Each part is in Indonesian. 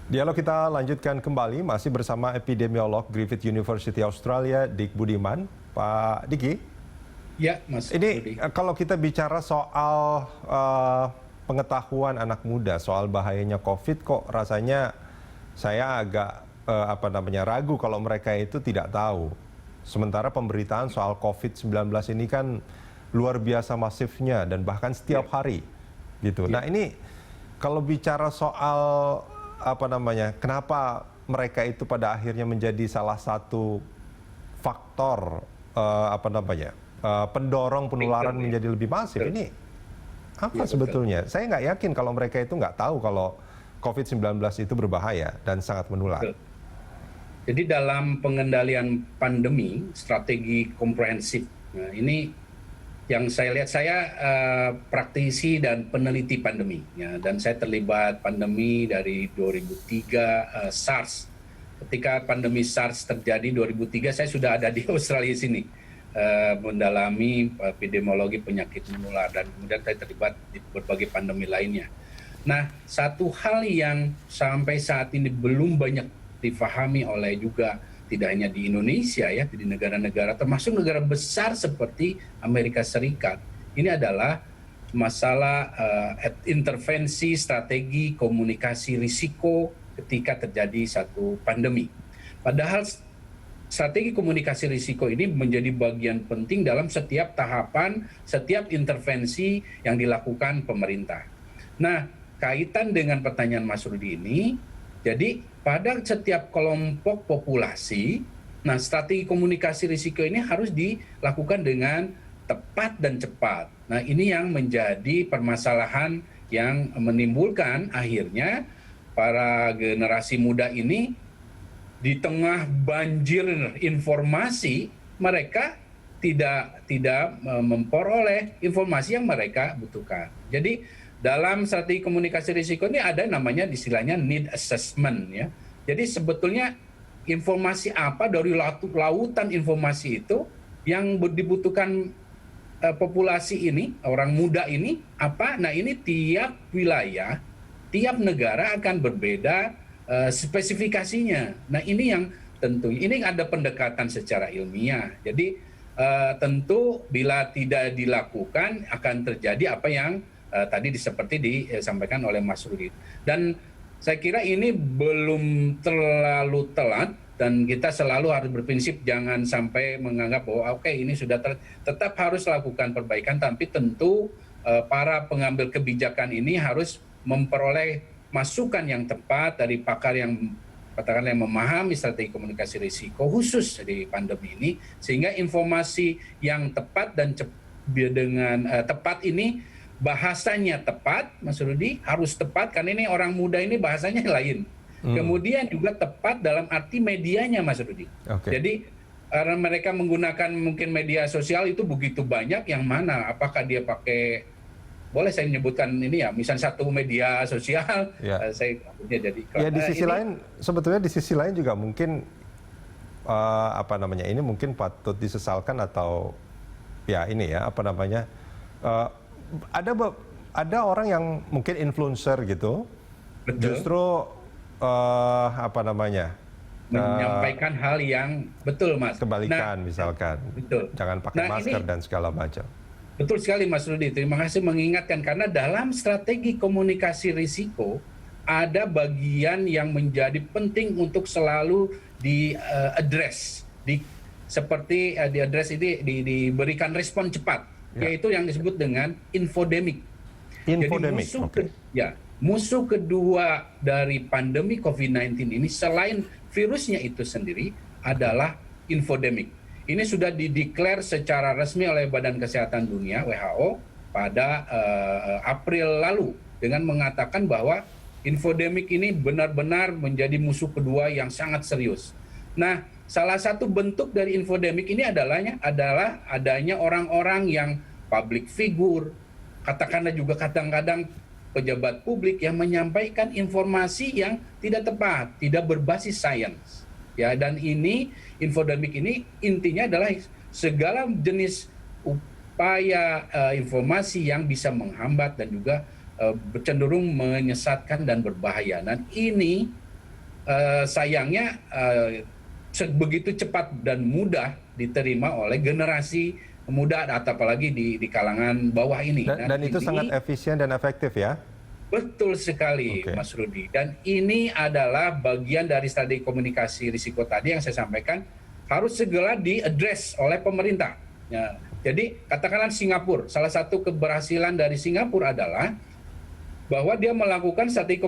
Dialog kita lanjutkan kembali, masih bersama epidemiolog Griffith University Australia, Dik Budiman. Pak Diki, Ya, Mas ini Rudi. kalau kita bicara soal pengetahuan anak muda, soal bahayanya COVID, kok rasanya saya agak ragu kalau mereka itu tidak tahu. Sementara pemberitaan soal COVID-19 ini kan luar biasa masifnya dan bahkan setiap hari gitu. Nah ini kalau bicara soal kenapa mereka itu pada akhirnya menjadi salah satu faktor pendorong penularan menjadi lebih masif. Ini apa sebetulnya? Saya nggak yakin kalau mereka itu nggak tahu kalau COVID-19 itu berbahaya dan sangat menular. Jadi dalam pengendalian pandemi, strategi komprehensif. Nah, ini yang saya lihat, saya praktisi dan peneliti pandemi, ya, dan saya terlibat pandemi dari 2003 SARS. Ketika pandemi SARS terjadi 2003, saya sudah ada di Australia sini mendalami epidemiologi penyakit menular, dan kemudian saya terlibat di berbagai pandemi lainnya. Nah, satu hal yang sampai saat ini belum banyak difahami oleh juga tidak hanya di Indonesia, ya, di negara-negara termasuk negara besar seperti Amerika Serikat, ini adalah masalah intervensi strategi komunikasi risiko ketika terjadi satu pandemi. Padahal strategi komunikasi risiko ini menjadi bagian penting dalam setiap tahapan, setiap intervensi yang dilakukan pemerintah. Nah, kaitan dengan pertanyaan Mas Rudi ini, jadi pada setiap kelompok populasi, nah strategi komunikasi risiko ini harus dilakukan dengan tepat dan cepat. Nah, ini yang menjadi permasalahan yang menimbulkan akhirnya para generasi muda ini di tengah banjir informasi, mereka tidak memperoleh informasi yang mereka butuhkan. Jadi dalam strategi komunikasi risiko ini ada namanya istilahnya need assessment, ya. Jadi sebetulnya informasi apa dari lautan informasi itu yang dibutuhkan populasi ini, orang muda ini apa? Nah, ini tiap wilayah, tiap negara akan berbeda spesifikasinya. Nah, ini yang tentu ini ada pendekatan secara ilmiah. Jadi tentu bila tidak dilakukan akan terjadi apa yang tadi seperti disampaikan oleh Mas Rudi. Dan saya kira ini belum terlalu telat, dan kita selalu harus berprinsip jangan sampai menganggap bahwa oke, ini sudah tetap harus lakukan perbaikan, tapi tentu para pengambil kebijakan ini harus memperoleh masukan yang tepat dari pakar yang katakanlah yang memahami strategi komunikasi risiko khusus di pandemi ini, sehingga informasi yang tepat dan dengan tepat ini bahasanya tepat, Mas Rudi, harus tepat karena ini orang muda ini bahasanya lain. Kemudian juga tepat dalam arti medianya, Mas Rudi. Jadi karena mereka menggunakan mungkin media sosial itu begitu banyak, yang mana apakah dia pakai, boleh saya menyebutkan ini ya, misalnya satu media sosial, saya jadi. Ya, di sisi lain, sebetulnya di sisi lain juga mungkin ini mungkin patut disesalkan atau ya ini ya ada orang yang mungkin influencer gitu, justru menyampaikan hal yang betul, Mas. Kebalikan, misalkan, jangan pakai masker dan segala macam. Betul sekali, Mas Rudi. Terima kasih mengingatkan, karena dalam strategi komunikasi risiko ada bagian yang menjadi penting untuk selalu di-address, seperti di-address ini diberikan respon cepat. Yaitu yang disebut dengan infodemik. Jadi musuh kedua dari pandemi COVID-19 ini selain virusnya itu sendiri adalah infodemik. Ini sudah dideklar secara resmi oleh Badan Kesehatan Dunia (WHO) pada April lalu dengan mengatakan bahwa infodemik ini benar-benar menjadi musuh kedua yang sangat serius. Nah, salah satu bentuk dari infodemik ini adalah adanya orang-orang yang public figure, katakanlah juga kadang-kadang pejabat publik yang menyampaikan informasi yang tidak tepat, tidak berbasis sains. Ya, dan ini infodemik ini intinya adalah segala jenis upaya informasi yang bisa menghambat dan juga cenderung menyesatkan dan berbahaya. Dan ini sayangnya begitu cepat dan mudah diterima oleh generasi muda atau apalagi di kalangan bawah ini. Dan itu sangat efisien dan efektif ya? Betul sekali, Oke. Mas Rudi. Dan ini adalah bagian dari strategi komunikasi risiko tadi yang saya sampaikan harus segera diadres oleh pemerintah. Ya, jadi katakanlah Singapura, salah satu keberhasilan dari Singapura adalah bahwa dia melakukan strategi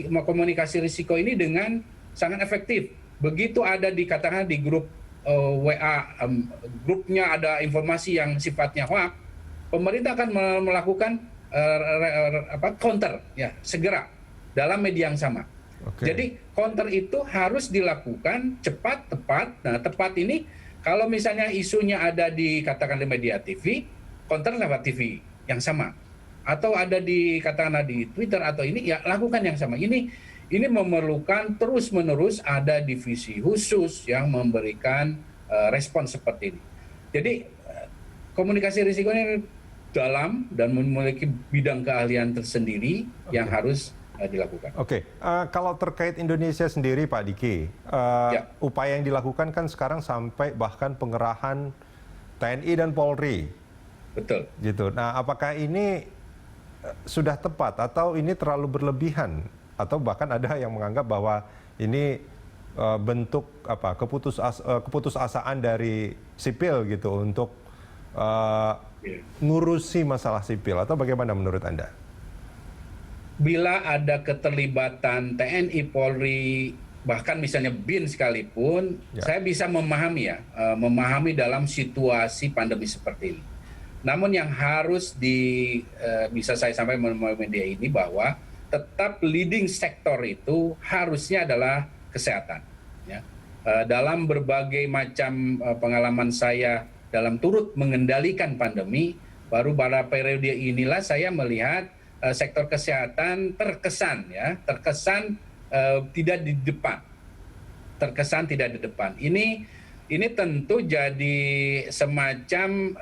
komunikasi risiko ini dengan sangat efektif. Begitu ada katakanlah di grup WA, grupnya ada informasi yang sifatnya hoax, pemerintah akan melakukan counter ya segera dalam media yang sama. Oke. Jadi counter itu harus dilakukan cepat, tepat. Nah, tepat ini kalau misalnya isunya ada katakan di media TV, counter lewat TV yang sama. Atau ada katakanlah di Twitter atau ini ya lakukan yang sama. Ini memerlukan terus-menerus ada divisi khusus yang memberikan respon seperti ini. Jadi komunikasi risiko ini dalam dan memiliki bidang keahlian tersendiri yang harus dilakukan. Oke, kalau terkait Indonesia sendiri Pak Diki, upaya yang dilakukan kan sekarang sampai bahkan pengerahan TNI dan Polri. Betul. Gitu. Nah, apakah ini sudah tepat atau ini terlalu berlebihan? Atau bahkan ada yang menganggap bahwa ini bentuk keputusasaan dari sipil gitu untuk ngurusi masalah sipil, atau bagaimana menurut Anda? Bila ada keterlibatan TNI, Polri, bahkan misalnya BIN sekalipun, saya bisa memahami dalam situasi pandemi seperti ini. Namun yang harus bisa saya sampaikan melalui media ini bahwa tetap leading sektor itu harusnya adalah kesehatan. Ya. Dalam berbagai macam pengalaman saya dalam turut mengendalikan pandemi, baru pada periode inilah saya melihat sektor kesehatan terkesan tidak di depan. Terkesan tidak di depan. Ini tentu jadi semacam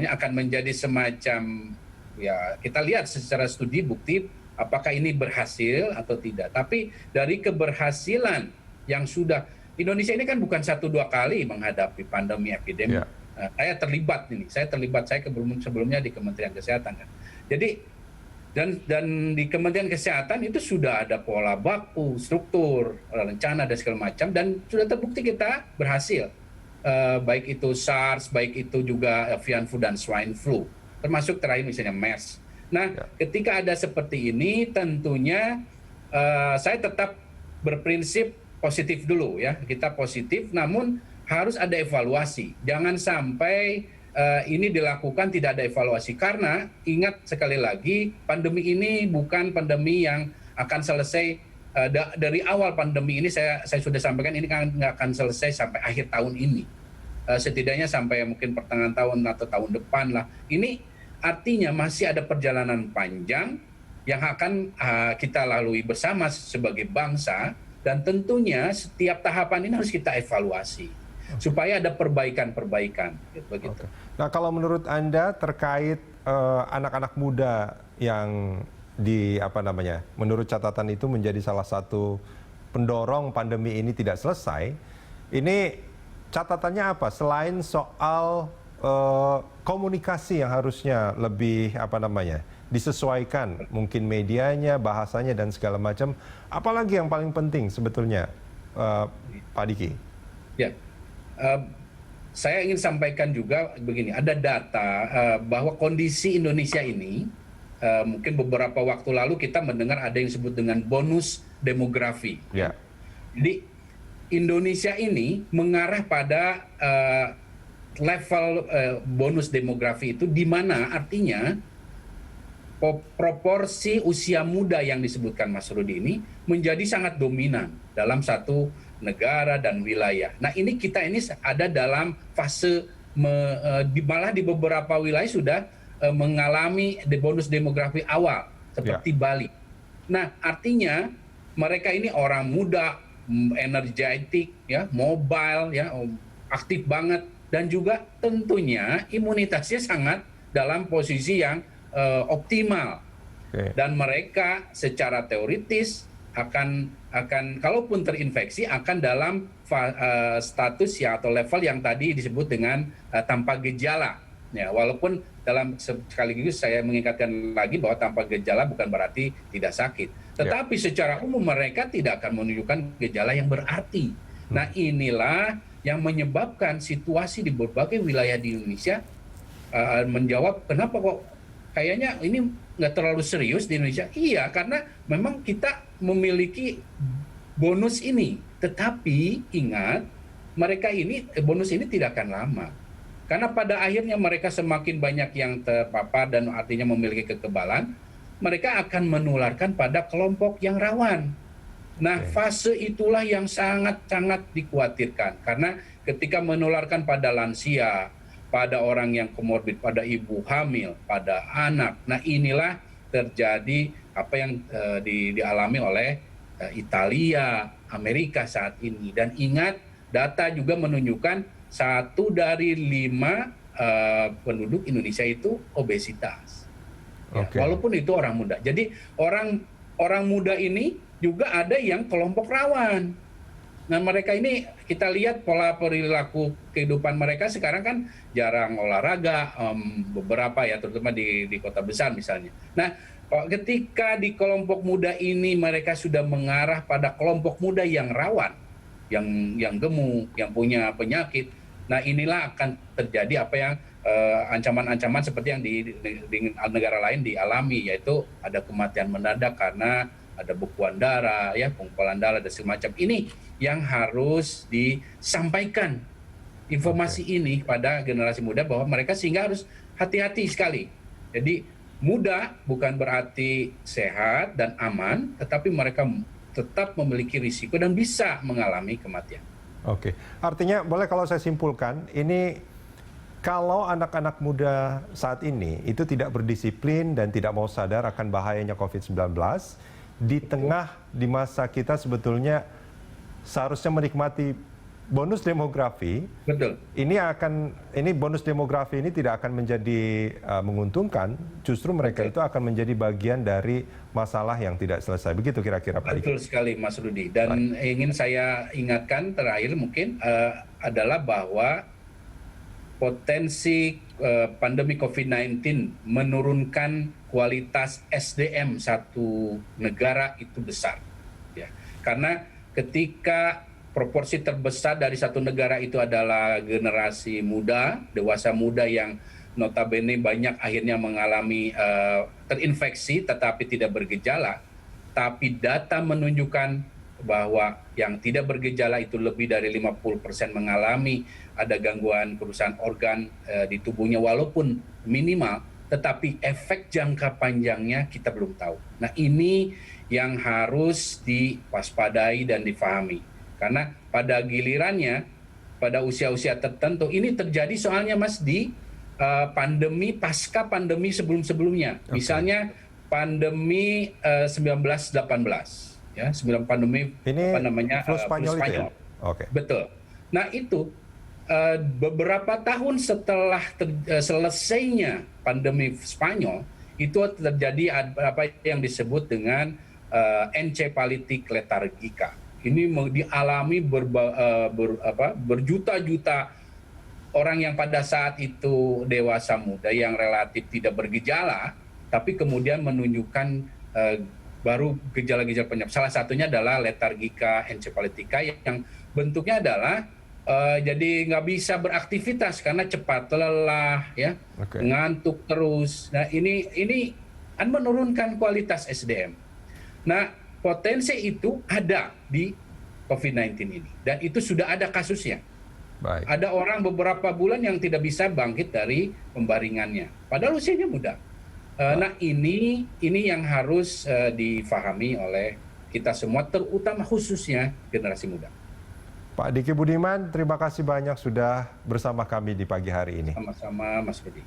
akan menjadi semacam ya kita lihat secara studi bukti apakah ini berhasil atau tidak. Tapi dari keberhasilan yang sudah Indonesia ini kan bukan 1-2 kali menghadapi pandemi epidemi. Saya terlibat sebelumnya di Kementerian Kesehatan kan. Jadi dan di Kementerian Kesehatan itu sudah ada pola baku, struktur, rencana dan segala macam dan sudah terbukti kita berhasil. Baik itu SARS, baik itu juga avian flu dan swine flu, termasuk terakhir misalnya MERS. Nah, ketika ada seperti ini tentunya saya tetap berprinsip positif dulu ya, kita positif namun harus ada evaluasi. Jangan sampai ini dilakukan tidak ada evaluasi karena ingat sekali lagi pandemi ini bukan pandemi yang akan selesai dari awal pandemi ini saya sudah sampaikan ini nggak akan selesai sampai akhir tahun ini. Setidaknya sampai mungkin pertengahan tahun atau tahun depan lah. Ini artinya masih ada perjalanan panjang yang akan kita lalui bersama sebagai bangsa. Dan tentunya setiap tahapan ini harus kita evaluasi supaya ada perbaikan-perbaikan. Begitu. Nah, kalau menurut Anda terkait anak-anak muda yang menurut catatan itu menjadi salah satu pendorong pandemi ini tidak selesai, ini catatannya apa? Selain soal komunikasi yang harusnya lebih disesuaikan, mungkin medianya, bahasanya dan segala macam. Apalagi yang paling penting sebetulnya, Pak Diki? Ya, saya ingin sampaikan juga begini. Ada data bahwa kondisi Indonesia ini, mungkin beberapa waktu lalu kita mendengar ada yang disebut dengan bonus demografi. Ya. Jadi Indonesia ini mengarah pada level bonus demografi itu, di mana artinya proporsi usia muda yang disebutkan Mas Rudi ini menjadi sangat dominan dalam satu negara dan wilayah. Nah kita ini ada dalam fase malah di beberapa wilayah sudah mengalami bonus demografi awal seperti Bali. Nah artinya mereka ini orang muda, energetik, ya, mobile, ya, aktif banget dan juga tentunya imunitasnya sangat dalam posisi yang optimal. Dan mereka secara teoritis akan kalaupun terinfeksi akan dalam status ya atau level yang tadi disebut dengan tanpa gejala. Ya, walaupun sekaligus saya mengingatkan lagi bahwa tanpa gejala bukan berarti tidak sakit. Tetapi secara umum mereka tidak akan menunjukkan gejala yang berarti. Nah, inilah yang menyebabkan situasi di berbagai wilayah di Indonesia menjawab kenapa kok kayaknya ini nggak terlalu serius di Indonesia. Iya, karena memang kita memiliki bonus ini. Tetapi ingat, bonus ini tidak akan lama. Karena pada akhirnya mereka semakin banyak yang terpapar dan artinya memiliki kekebalan, mereka akan menularkan pada kelompok yang rawan. Nah, fase itulah yang sangat-sangat dikhawatirkan. Karena ketika menularkan pada lansia, pada orang yang komorbid, pada ibu hamil, pada anak. Nah, inilah terjadi apa yang dialami oleh Italia, Amerika saat ini. Dan ingat, data juga menunjukkan 1 dari 5 penduduk Indonesia itu obesitas. Ya, walaupun itu orang muda. Jadi orang muda ini juga ada yang kelompok rawan. Nah, mereka ini kita lihat pola perilaku kehidupan mereka sekarang kan jarang olahraga, beberapa ya terutama di kota besar misalnya. Nah, ketika di kelompok muda ini mereka sudah mengarah pada kelompok muda yang rawan, yang gemuk, yang punya penyakit. Nah, inilah akan terjadi apa yang ancaman-ancaman seperti yang di negara lain dialami, yaitu ada kematian mendadak karena ada bekuan darah, ya, pengumpulan darah dan semacam ini yang harus disampaikan informasi ini pada generasi muda bahwa mereka sehingga harus hati-hati sekali. Jadi muda bukan berarti sehat dan aman, tetapi mereka tetap memiliki risiko dan bisa mengalami kematian. Oke, artinya boleh kalau saya simpulkan, ini kalau anak-anak muda saat ini itu tidak berdisiplin dan tidak mau sadar akan bahayanya COVID-19, di masa kita sebetulnya seharusnya menikmati bonus demografi. Betul. Ini bonus demografi ini tidak akan menjadi menguntungkan, justru mereka itu akan menjadi bagian dari masalah yang tidak selesai. Begitu kira-kira Pak Diki. Betul sekali Mas Rudi. Dan ingin saya ingatkan terakhir mungkin adalah bahwa potensi pandemi COVID-19 menurunkan kualitas SDM satu negara itu besar. Ya. Karena ketika proporsi terbesar dari satu negara itu adalah generasi muda, dewasa muda yang notabene banyak akhirnya mengalami terinfeksi tetapi tidak bergejala, tapi data menunjukkan bahwa yang tidak bergejala itu lebih dari 50% mengalami ada gangguan kerusakan organ di tubuhnya walaupun minimal, tetapi efek jangka panjangnya kita belum tahu. Nah, ini yang harus diwaspadai dan difahami. Karena pada gilirannya, pada usia-usia tertentu, ini terjadi soalnya Mas di pandemi pasca pandemi sebelum-sebelumnya. Misalnya pandemi 1918, ya, pandemi ini apa namanya flu Spanyol. Ya? Betul. Nah, itu beberapa tahun setelah selesainya pandemi Spanyol, itu terjadi apa yang disebut dengan encephalitis lethargica. Ini dialami berjuta-juta orang yang pada saat itu dewasa muda yang relatif tidak bergejala, tapi kemudian menunjukkan baru gejala-gejala penyakit. Salah satunya adalah lethargica encephalitica yang bentuknya adalah jadi nggak bisa beraktivitas karena cepat lelah, ya, ngantuk terus. Nah, ini menurunkan kualitas SDM. Nah, potensi itu ada di COVID-19 ini dan itu sudah ada kasusnya. Baik. Ada orang beberapa bulan yang tidak bisa bangkit dari pembaringannya, padahal usianya muda. Nah, ini yang harus difahami oleh kita semua, terutama khususnya generasi muda. Pak Diki Budiman, terima kasih banyak sudah bersama kami di pagi hari ini. Sama-sama Mas Budi.